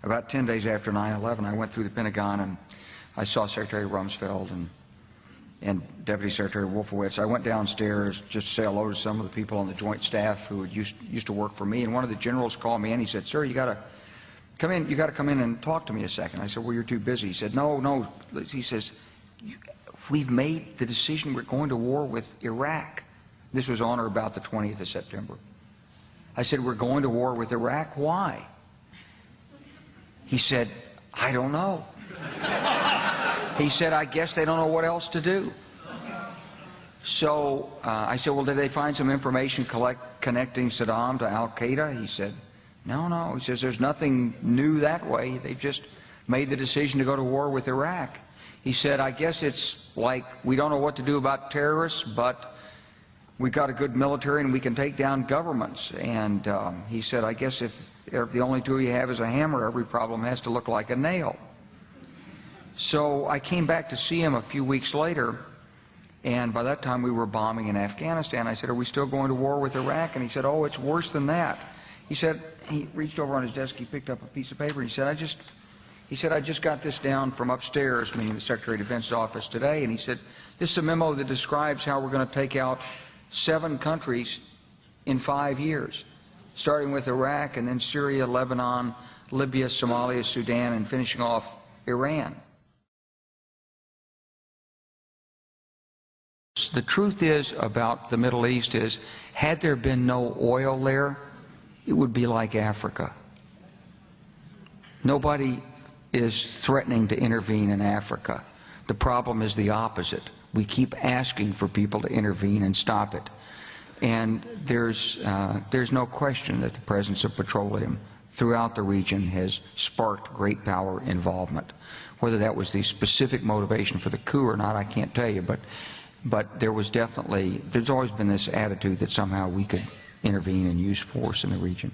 about 10 days after 9/11, I went through the Pentagon and I saw Secretary Rumsfeld and Deputy Secretary Wolfowitz. I went downstairs just to say hello to some of the people on the Joint Staff who used to work for me, and one of the generals called me and he said, "Sir, you got to come in. You got to come in and talk to me a second." I said, "Well, you're too busy." He said, "No." He says, "We've made the decision. We're going to war with Iraq." This was on or about the 20th of September. I said, "We're going to war with Iraq. Why?" He said, "I don't know." He said, "I guess they don't know what else to do." So I said, "Well, did they find some information connecting Saddam to Al-Qaeda?" He said, No. He says, "There's nothing new that way. They've just made the decision to go to war with Iraq." He said, "I guess it's like we don't know what to do about terrorists, but we've got a good military and we can take down governments." And he said, "I guess if the only tool you have is a hammer, every problem has to look like a nail." So I came back to see him a few weeks later, and by that time we were bombing in Afghanistan. I said, "Are we still going to war with Iraq?" And he said, "Oh, it's worse than that." He said, he reached over on his desk, he picked up a piece of paper, and he said, I just got this down from upstairs," meaning the Secretary of Defense's office, today, and he said, "This is a memo that describes how we're going to take out 7 countries in 5 years, starting with Iraq and then Syria, Lebanon, Libya, Somalia, Sudan, and finishing off Iran." The truth is about the Middle East is, had there been no oil there, it would be like Africa. Nobody is threatening to intervene in Africa. The problem is the opposite. We keep asking for people to intervene and stop it. And there's no question that the presence of petroleum throughout the region has sparked great power involvement. Whether that was the specific motivation for the coup or not, I can't tell you, but there's always been this attitude that somehow we could intervene and use force in the region.